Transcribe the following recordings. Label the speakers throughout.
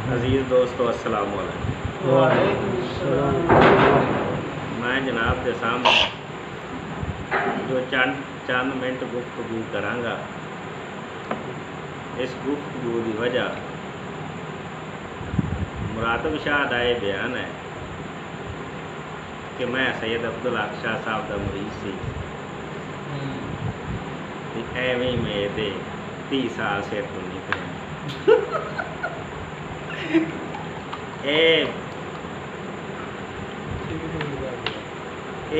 Speaker 1: अजीज़ दोस्तों अस्सलाम वालेकुम। मैं जनाब के सामने जो चंद मिनट गुफ्तगू करांगा, इस गुफ्तगू की वजह मुरातब शाह का यह बयान है कि मैं सैयद अब्दुल हक शाह साहब का मरीज सी एवं मेरे 30 साल से तो निकले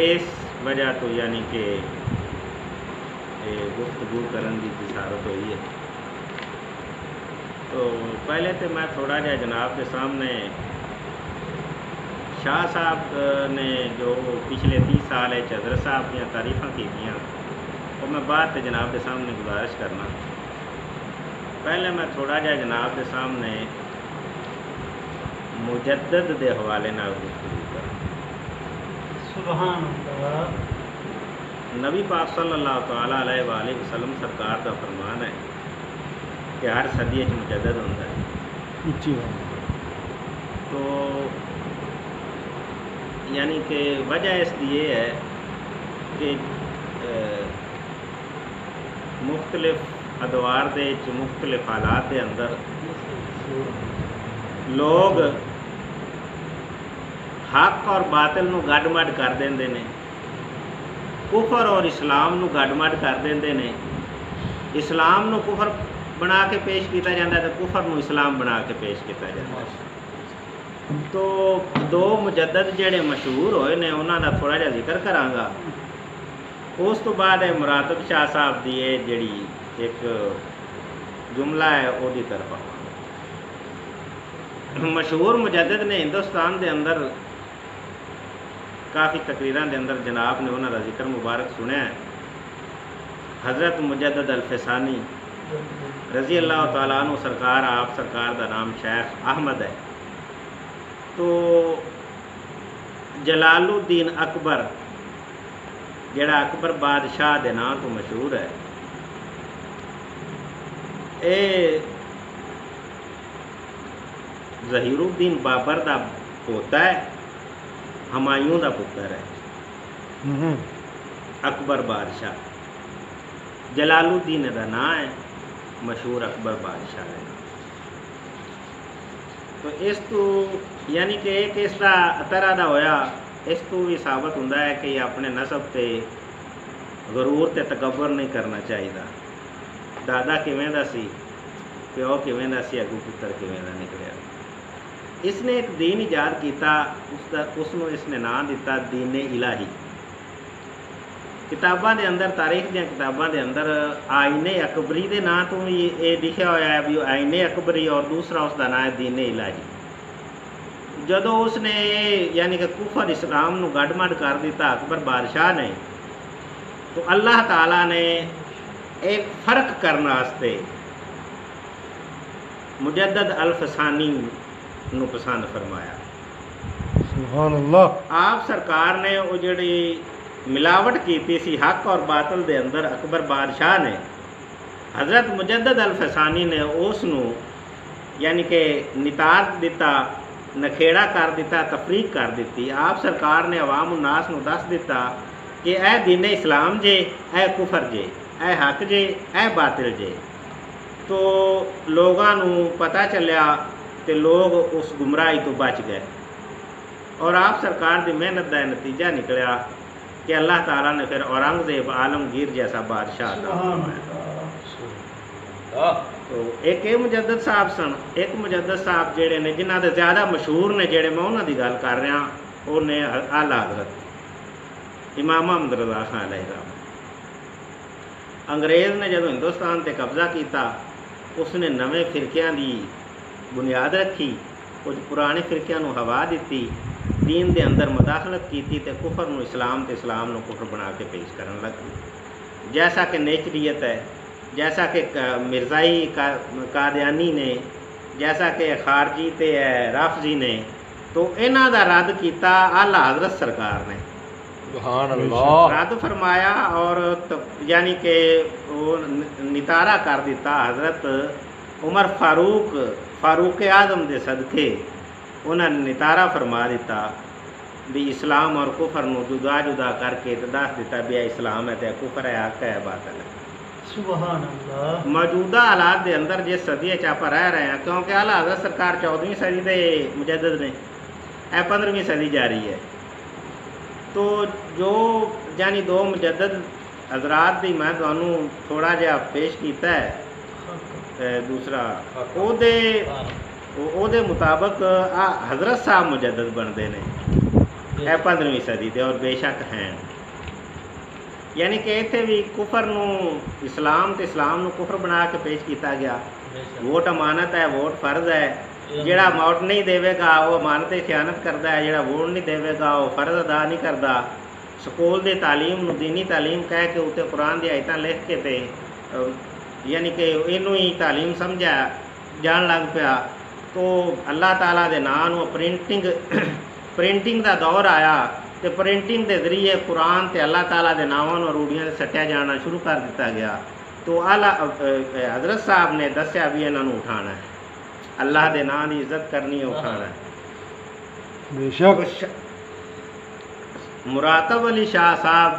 Speaker 1: इस वजह तो यानी कि गुफ्तगू करने की जिसारत हुई है। तो पहले तो मैं थोड़ा जहा जनाब के सामने शाह साहब ने जो पिछले 30 साल हज़रत साहब दी तारीफ़ां कीतियां, और मैं बात तो जनाब के सामने गुजारिश करना। पहले मैं थोड़ा जहा जनाब के सामने मुजद्दद के हवाले नाल गुफ्तगू करा।
Speaker 2: सुभान अल्लाह।
Speaker 1: नबी पाक सल्लल्लाहु तआला अलैहि वसल्लम सरकार का फरमान है कि हर सदी मुजद्दद होता है। तो यानी कि वजह इसकी ये है कि मुख्तलिफ अदवार दे मुख्तलिफ हालात के अंदर लोग हक और बातिल नूं गड्ड-मड्ड कर देंदे ने, कुफर और इस्लाम नूं गड्ड-मड्ड कर देंदे ने। इस्लाम नूं कुफर बना के पेश किया जाता है तो कुफर नूं इस्लाम बना के पेश किया जाता है। तो दो मुजद्दद जिहड़े मशहूर होए ने उन्हां दा थोड़ा जिहा जिक्र करांगा। उस तो बाद है मुरातब शाह साहब की ये जिहड़ी एक जुमला है उहदी तरफ मशहूर मुजद्दद ने हिंदुस्तान के अंदर काफ़ी तकरीरां के अंदर जनाब ने उन्होंने जिक्र मुबारक सुनिया है। हज़रत मुजद्दद अल-फ़सानी रज़ी अल्लाह तआला अन्हु सरकार, आप सरकार का नाम शेख अहमद है। तो जलालुद्दीन अकबर जिहड़ा अकबर बादशाह के नाम तो मशहूर है, ये ज़हीरुद्दीन बाबर का पोता है, हमायूं का पुत्र है। अकबर बादशाह जलालुद्दीन का नाम है, मशहूर अकबर बादशाह है। तो इस तो यानी कि एक इसका तरह का होया, इस तो भी साबित होता है कि अपने नसब से गरूर ते तकबर नहीं करना चाहिए। दादा किवें दा सी, प्यो किवें दा सी, अगू पुत्र किवें दा निकलिया। इसने एक दीन ईजाद किया, उसनों इसने नाम दिता दीन इलाही। किताबों के अंदर, तारीख दी किताबों के अंदर आईने अकबरी के नाम तो भी ये लिखा होया है भी आईने अकबरी, और दूसरा उसका नाम है दीन इलाही। जदों उसने यानी कि कुफर इस्लाम नूं गड्ड-मड्ड कर दिता अकबर बादशाह ने, तो अल्लाह ताला ने एक फ़र्क करने वास्ते मुजद्दद अल-फ़सानी नूं पसंद फरमाया।
Speaker 2: सुभान अल्लाह।
Speaker 1: आप सरकार ने वो जिहड़ी मिलावट की सी हक और बातिल दे अंदर, अकबर बादशाह ने हज़रत मुजद्दद अल-फ़सानी ने उसनूं यानी कि नितार दिता, नखेड़ा कर दिता, तफरीक कर दी। आप सरकार ने अवाम उन्नास नूं दस दिता कि ए दीन इस्लाम जे, ए कुफर जे, ए हक जे, ए बातिल जे। तो लोगों नूं पता चलिया तो लोग उस गुमराही तो बच गए, और आप सरकार की मेहनत का नतीजा निकलिया कि अल्लाह ताला ने फिर औरंगजेब आलमगीर जैसा बादशाह तो एक ये मुजद्दद साहब सन। एक मुजद्दद साहब जेड़े ने जिन्हां दे ज़्यादा मशहूर ने, जेड़े मैं उन्हां दी गल कर रहा, वो ने आला हज़रत इमाम अहमद रज़ा खान अलैहिर्रहमत। अंग्रेज़ ने जदों हिंदुस्तान ते कब्जा किया, उसने नवे फिरकियां की बुनियाद रखी, कुछ पुराने फिरकियां नूं हवा दी, दीन के अंदर मुदाखलत की, तो कुफर नूं इस्लाम ते इस्लाम नूं कुफर बना के पेश करन लग गई। जैसा कि नेचरियत है, जैसा कि मिर्ज़ाई कादियानी ने, जैसा कि खारजी ते राफजी ने, तो इन्हां दा रद्द किया आला हज़रत सरकार ने।
Speaker 2: सुभान अल्लाह।
Speaker 1: रद्द फरमाया और यानी कि वो नितारा कर दिता हज़रत उमर फारूक फारूक आजम के सदके उन्होंने नितारा फरमा दिता भी इस्लाम और कुफर नूं जुदा जुदा करके तो दस दिता भी इस्लाम है तो कुफर है, हक है, बातिल है।
Speaker 2: सुभान अल्लाह।
Speaker 1: मौजूदा हालात के अंदर जिस सदी आप रह रहे हैं, क्योंकि आला हज़रत सरकार 14वीं सदी के मुजद्दिद ने, यह 15वीं सदी जारी है, तो जो यानी दो मुजद्दिद हजरात की मैं तुहानू थोड़ा जिहा पेश किया है। दूसरा ओदे मुताबक हजरत साहब मुजद्दिद बनते हैं, यह 15वीं सदी के, और बेशक हैं। यानी कि इत्थे भी कुफर नूं इस्लाम तो इस्लाम नूं कुफर बना के पेश किया गया। वोट अमानत है, वोट फर्ज है, जिहड़ा वोट नहीं देवेगा वो अमानत की खयानत करता है, जिहड़ा वोट नहीं देवेगा वो फर्ज अदा नहीं करता। स्कूल की तालीम नूं दीनी तालीम कह के उत्ते कुरान दी आयतां लिख के ते यानी कि इनू ही तालीम समझा जान लग पिया। तो अल्लाह ताला दे नां नूं प्रिंटिंग का दौर आया, तो प्रिंटिंग के जरिए कुरान ते अल्लाह ताला दे नावां नूं रूढ़ियां से सट्टिया जाना शुरू कर दिता गया। तो आला हजरत साहब ने दस्या भी इन्हां नूं उठाना है, अल्लाह के नाम की इज्जत करनी है, उठाना है।
Speaker 2: बेशक
Speaker 1: मुरातब अली शाह साहब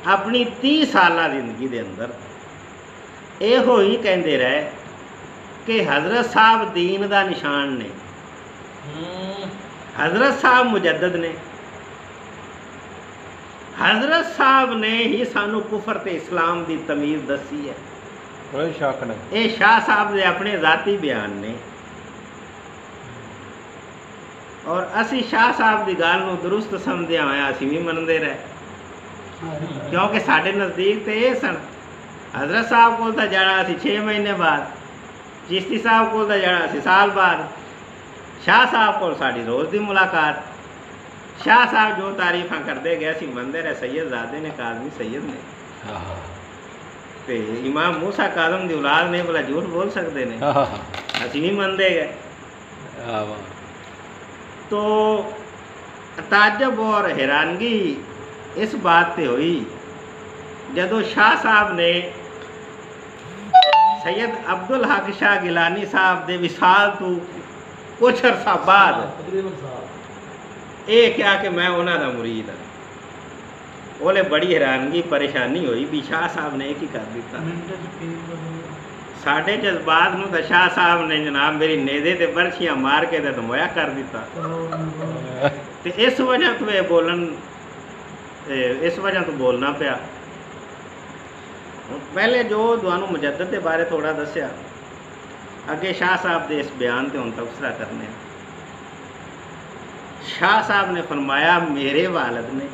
Speaker 1: अपनी 30 साल जिंदगी के अंदर यो ही कहते रहे कि हजरत साहब दीन का निशान ने, हजरत साहब मुजद्दिद ने, हजरत साहब ने ही सानू कुफर ते इस्लाम की तमीज़ दसी है।
Speaker 2: कोई शक नहीं।
Speaker 1: ये शाह साहब के अपने ज़ाती बयान ने, और असी शाह साहब की गल नूं दुरुस्त समझदे होए असी भी मनते रहे, क्योंकि साढ़े नज़दीक तो ये सन। हजरत साहब को जाना असी 6 महीने बाद, चिश्ती साहब को जाना असी साल बाद, शाह साहब को साड़ी रोज़ की मुलाकात। शाह साहब जो तारीफा करते गए असी मनते रहे, सैयद ज़ादे ने, काज़मी सैयद ने, ते इमाम मूसा काज़म की औलाद ने, भला झूठ बोल सकते हैं? असी भी मनते गए। तो ताज्जुब और हैरानगी इस बात पे हुई जदों शाह साहब ने सैयद अब्दुल हक शाह गिलानी साहब के विसाल तो कुछ अरसा बाद ये क्या कि मैं उन्हों का मुरीद हाँ। ओले बड़ी हैरानगी परेशानी हुई भी शाह साहब ने एक ही कर दिता। साढ़े जज्बात नूं तो शाह साहब ने जनाब मेरी नेदे ते बरछियां मार के तो धमोया कर दिता। तो इस वजह तो ये इस वजह तो बोलना पिया। पहले जो तुहानूं मुजद्दिद के बारे थोड़ा दस्या, अगे शाह साहब के इस बयान से हुण तबसरा करने। शाह साहब ने फरमाया मेरे वालिद ने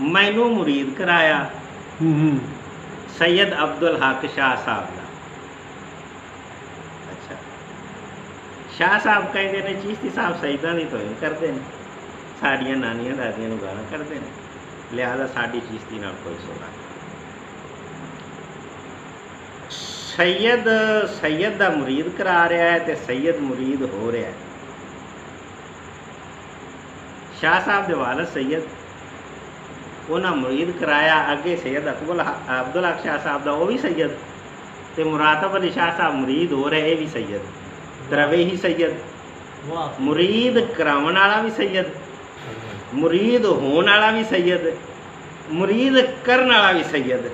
Speaker 1: मैनू मुरीद कराया सैयद अब्दुल हक शाह साहब का। अच्छा, शाह साहब कहते हैं चिश्ती साहब सईदा नहीं तो करते हैं, साड़ियाँ नानियां दादियां नूं गालां करते हैं, लिहाजा साड़ी चिश्ती नाल कोई सोला। सैयद का मुरीद करा रहा है तो सैयद मुरीद हो रहा है। शाह साहब के वालिद सैयद उन्हें मुरीद कराया, अगे सैयद अब्दुल हक शाह साहब का वो भी सैयद, तो मुरातब अली शाह साहब मुरीद हो रहे भी सैयद, त्रवे ही सैयद, मुरीद करावन वाला भी सैयद, मुरीद होने वाला भी सैयद, मुरीद करने वाला भी सैयद।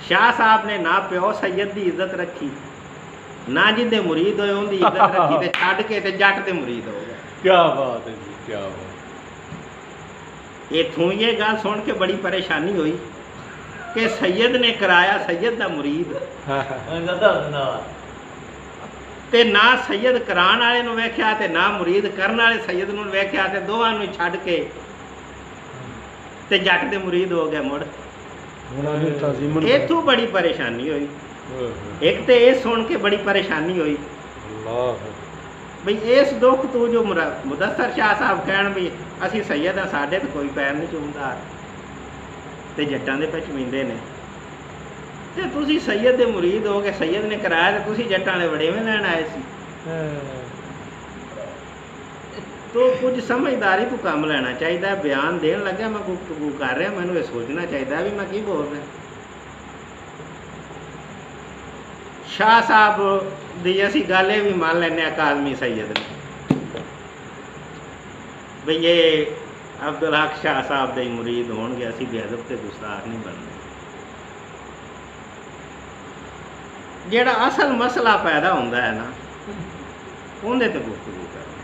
Speaker 1: शाह साहब ने ना प्यो सैयद की इज्जत रखी, ना जिदे मुरीद होए उनकी इज्जत रखी, तो छड्ड के ते जट दे मुरीद हो गए।
Speaker 2: क्या बात है जी, क्या बात।
Speaker 1: इथों ये गल सुन के बड़ी परेशानी हुई कि सैयद ने कराया सैयद का मुरीद, ते ना सैयद कराने वाले नूं वेख्या ते ना मुरीद करने वाले सैयद नूं वेख्या, ते दोवां नूं छड्ड के ते जट दे मुरीद हो गए मुड़। इथों बड़ी परेशानी हुई। एक तो ये सुन के बड़ी परेशानी हुई भाई इस दुख तो जो मुदस्सर शाह साहब कहण भी असी सैयद हाँ, साडे तो कोई पैर नहीं चूमदा, ते जट्टां दे पछमींदे ने, ते तुसी सैयद दे मुरीद हो के सैयद ने कराया ते तुसी जट्टां दे वड़ेवें लैण आए सी। तो कुछ समझदारी तो काम लेना चाहिए। बयान देन लग्या मैं गुफ्तगू कर रहा, मैनूं ये सोचना चाहिए भी मैं की बोल रहा। शाह साहब दी असी गल ये भी मान लें काजमी सैयद ने भाई ये अब्दुल हक शाह साहब के मुरीद होणगे, असी बेअदब ते गुस्ताख नहीं बनते। जेड़ा असल मसला पैदा होंदा है ना उहदे ते गुफ्तगू करनी।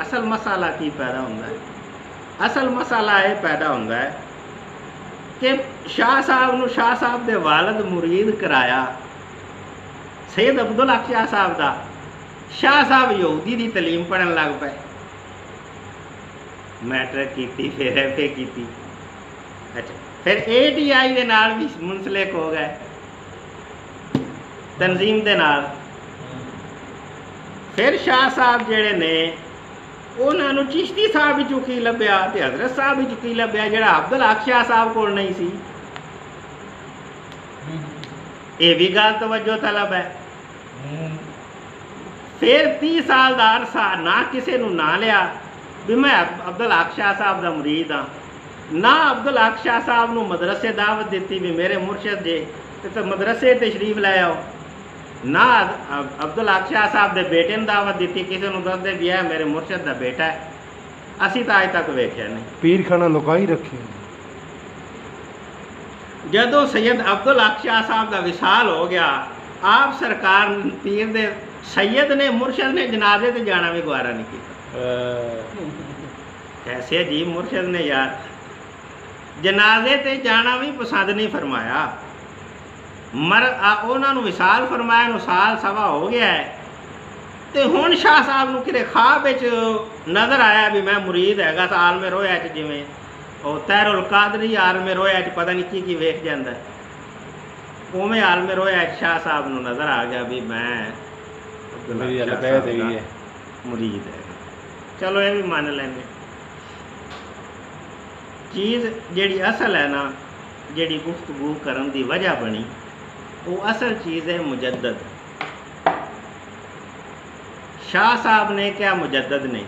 Speaker 1: असल मसाला की पैदा होंदा है? असल मसाला ये पैदा होंदा है कि शाह साहब नूं शाह साहब दे वालिद मुरीद कराया सैयद अब्दुल हक शाह साहब दा। शाह साहब यहूदी दी तलीम पढ़न लग पे, मैट्रिक की, फिर FA की, अच्छा फिर ATI दे नाल भी मुंसलिक हो गए तंजीम दे नाल। फिर शाह साहब जेड़े ने उन्होंने चिश्ती साहब विचों की लभ्या ते हजरत साहब विचों की लभ्या जेड़ा अब्दुल हक शाह साहब कोल नहीं सी। ये भी गल तवज्जो तलब है। फिर 30 साल का अरसा ना किसी नूं ना लिया भी मैं अब्दुल हक शाह साहब का मुरीद हाँ, ना अब्दुल हक शाह साहब नूं मदरसे दावत दी भी मेरे मुर्शद जे तो मदरसे तशरीफ लै आओ, ना अब्दुल हक शाह साहब के बेटे ने दावत दी किसी नूं दसदे भी है मेरे मुर्शद का बेटा है। असी तो अज तक वेख्या नहीं।
Speaker 2: पीर खाना लुकाई रखे।
Speaker 1: जदों सैयद अब्दुल हक शाह साहब का विसाल हो गया, आप सरकार पीर दे सैयद ने मुर्शद ने जनाजे ते जाना भी गवारा नहीं किया। कैसे अजीब मुर्शद ने यार, जनाजे ते जाना भी पसंद नहीं फरमाया। उन्होंने विसाल फरमाया नूं साल सवा हो गया है तो हुण शाह साहब नूं किते ख्वाब विच नज़र आया भी मैं मुरीद हैगा आलम रोया च, जिवें ਉਹ तैरुल कादरी आलम रोया च पता नहीं की वेख जाता है, उवें आलम रोया शाह साहब नूं नज़र आ गया भी मैं मुरीद है। चलो ये भी मान लेंगे। चीज़ जिहड़ी असल है ना, जिहड़ी गुफ्तगू करन दी वजह बनी, वो असल चीज़ है मुजद्दद। शाह साहब ने क्या मुजद्दद ने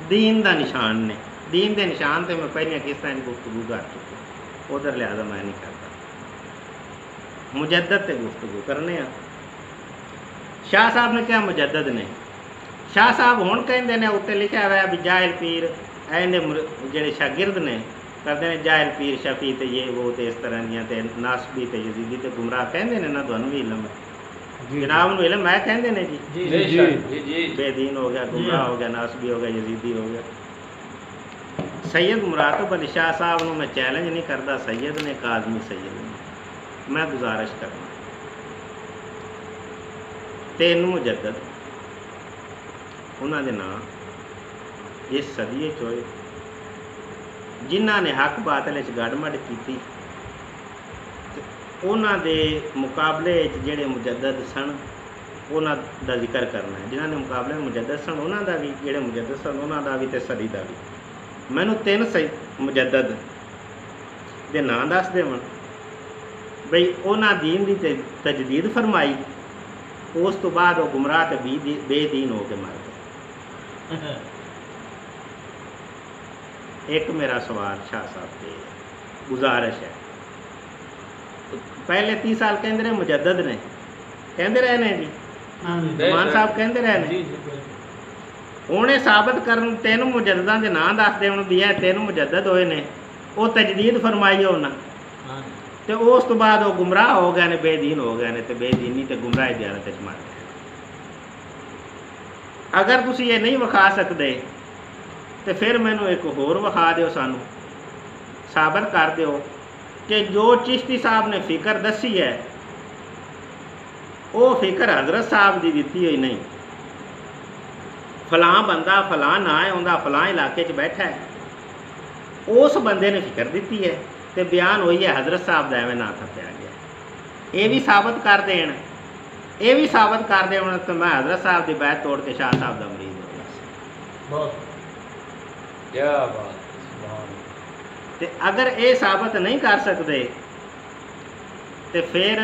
Speaker 1: दीन का निशान ने, दीन के निशान तो मैं पहले किस्तां गुफ्तगू कर चुका, उधर लिहाजा मैं नहीं करता। मुजद्दद ते गुफ्तगू करने आ। शाह साहब ने क्या मुजद्दद ने, शाह साहब हुण कहंदे ने उत्ते लिखा हुआ भी जाहिल पीर ऐने जेड़े शागिर्द ने करते हैं जाहिल पीर शफी ते ये वो ते इस तरह दियां ते नासबी ते यजीदी ते गुमराह कहंदे ने ना, तुहानूं भी इलम है जनाब नूं इलम है कहंदे ने जी बेदीन हो गया, गुमराह हो गया, नासबी हो गया, यजीदी हो गया। सैयद मुरातब अली शाह साहब नूं मैं चैलेंज नहीं करता, सैयद ने काज़मी सैयद ने, मैं गुजारिश करना तीन मुजद्दद उन्होंने नाम इस सदी होए जिन्हों ने हक बातल गड़मड़ की, उन्होंने मुकाबले जेड़े मुजद्दद सन उन्हों का जिक्र करना है। जिन्होंने मुकाबले मुजद्दद सन उन्हों का भी, जेड़े मुजद्दद सन उन्हों का भी तो सदी का भी। मैनू 3 मुजद्दद के नाम दस देवन बई उन्होंने दीन की तजदीद फरमाई, उस तो बाद वो गुमराह ते बेदीन हो के मर गए। एक मेरा सवाल शाह साहब से गुजारिश है, पहले 30 साल कहते रहे मुजद्दद ने, कहते रहे ने जी मान साहब कहते रहे ने, उन्हें साबित कर 3 मुजद्ददां के नाम दस देवन भी है 3 मुजद्दद होए ने, वो तजदीद फरमाई उन्हें तो उस तो बाद वो गुमराह हो गए ने, बेदीन हो गए ने, तो बेदीनी तो गुमराह ज़्यादा मर गए। अगर तुम ये नहीं विखा सकते तो फिर मैनू एक होर विखा दो, सानू साबित कर दो कि जो चिश्ती साहब ने फिक्र दसी है वो फिक्र हजरत साहब की दी हुई नहीं। फलां बंदा फलां ना है उनका फलां इलाके च बैठा है, उस बंदे ने फिक्र दी है तो बयान हुई है हजरत साहब का एवं ना थप्या गया। ये भी साबित कर देन, ये भी साबित कर देन तो मैं हजरत साहब की बैत तोड़ के शाह साहब का मरीज हो गया।
Speaker 2: क्या बात।
Speaker 1: ते अगर ये साबित नहीं कर सकते तो फिर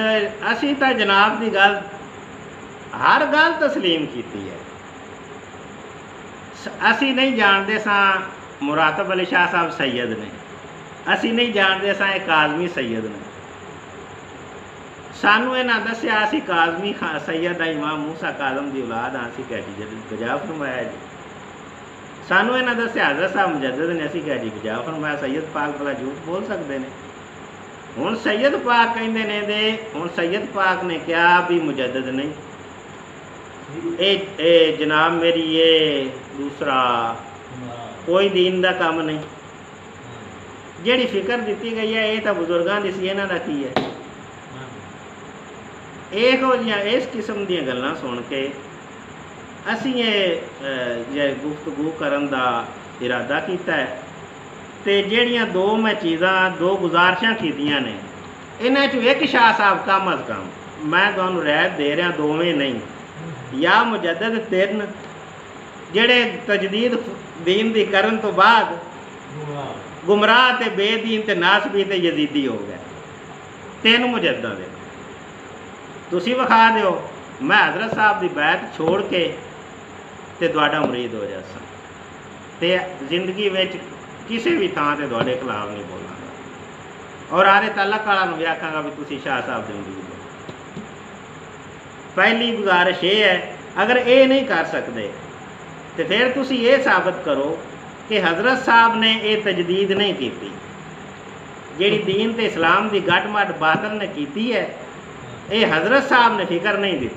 Speaker 1: असी तो जनाब की गल हर गल तस्लीम की है। असी नहीं जानते सा मुरातब अली शाह साहब सैयद ने, असी नहीं जानते सा काज़मी सैयद ने। सानू इन्हां दस्सिया असीं काज़मी खां सैयद इमाम मूसा काज़म दी औलाद हाँ, असीं कह जी गजा फरमाया जी। सानू इन्हां दस्सिया हज़रत साहब मुजद्दिद ने, असीं कह जी गजा फरमाया। सैयद पाक भला झूठ बोल सकते हैं? हुण सैयद पाक कहंदे ने दे, हुण सैयद पाक ने क्या भी मुजद्दिद नहीं, ए जनाब मेरी ये दूसरा कोई दीन का काम नहीं। जिहड़ी फिक्र दी गई है ये तो बुजुर्गों की सी, इन्हां दा की है? ਇਹੋ ਜਿਹੀਆਂ इस किस्म ਦੀਆਂ ਗੱਲਾਂ सुन के ਅਸੀਂ ਇਹ ਗੁਫ਼ਤਗੂ ਕਰਨ ਦਾ ਇਰਾਦਾ ਕੀਤਾ ਹੈ। ਤੇ ਜਿਹੜੀਆਂ ਦੋ ਮੈਂ ਚੀਜ਼ਾਂ ਦੋ ਗੁਜ਼ਾਰਿਸ਼ਾਂ ਕੀਤੀਆਂ ਨੇ, ਇਹਨਾਂ 'ਚੋਂ ਇੱਕ ਸ਼ਾਹ ਸਾਹਿਬ ਕਮ ਅਜ਼ ਕਮ ਮੈਂ ਤੁਹਾਨੂੰ ਰਹਿਤ ਦੇ ਰਿਹਾ, ਦੋਵੇਂ ਨਹੀਂ, या मुजद्दिद तिन ਜਿਹੜੇ तजदीद दीन दी करन तो बाद गुमराह ते बेदीन ते नासबी ते यजीदी हो गए। तीन मुजद्दिदां दे तुसी विखा दिओ, मैं हज़रत साहब की बैत छोड़ के ते तुहाडा मुरीद हो जासा ते जिंदगी विच किसी भी थां ते तुहाडे खिलाफ नहीं बोलांगा और आरे तलक वाला नूं भी आखांगा भी तुसी शाह साहब दे मुरीद हो। पहली गुजारिश ये है, अगर ये नहीं कर सकते तो फिर तुसी ये साबित करो कि हज़रत साहब ने ये तजदीद नहीं की, जिहड़ी दीन ते इस्लाम की गट मट बातल ने की है, ये हज़रत साहब ने फिक्र नहीं दी,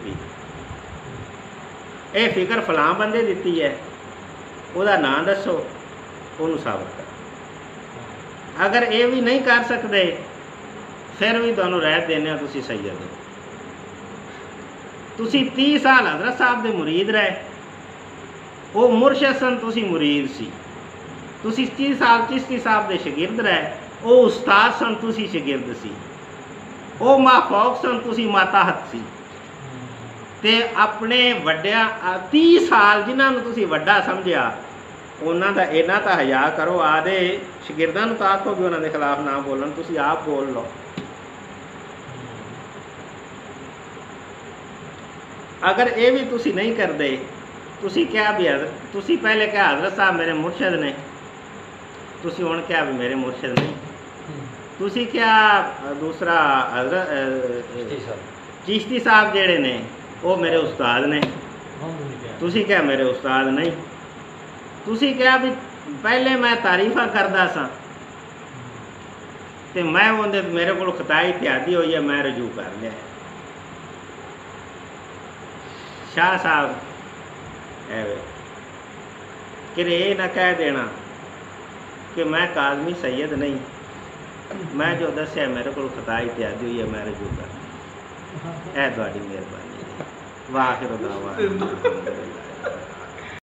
Speaker 1: ये फिक्र फलां बंदे दी है, उसका नाम दसो, उन्होंने साबित करो। अगर ये भी नहीं कर सकते फिर भी तुहानूं रहत देने तुसी सैयद हो। तुसी 30 साल हज़रत साहब दे मुरीद रहे, वो मुरशद सन, तुसी मुरीद सी। तुसी 30 साल चिश्ती साहब दे शागिर्द रहे, वो उस्ताद सन, तुसी शागिर्द सी। वो माफौक सन, तुसी माताहत सी। ते अपने वड्डिया 30 साल जिन्हां नूं तुसी वड्डा समझिया, उन्हां दा इन्ना तां हया करो, आदे शागिर्दां नूं तां आखो भी उन्हां दे खिलाफ ना बोलन, तुसी आप बोल लो। अगर ये भी तुसी नहीं करते, तुसी क्या भी तुसी पहले क्या हज़रत साहब मेरे मुर्शद ने, तुसी हुण क्या भी मेरे मुर्शद नहीं, तुसी क्या दूसरा हज़रत चिश्ती साहब जेड़े ने वो मेरे उस्ताद ने, तुसी क्या मेरे उस्ताद नहीं। तुसी क्या भी पहले मैं तारीफा करदा सा ते मैं उहदे मेरे को खताई इत्यादी हुई है, मैं रजू कर लिया। शाह साहब कि ये ना कह देना कि मैं काज़मी सैयद नहीं, मैं जो दस्या मेरे को खता इत्यादि हुई है, मैं रजू कर। ऐ तुहाडी मेहरबानी। वाहिर दावा।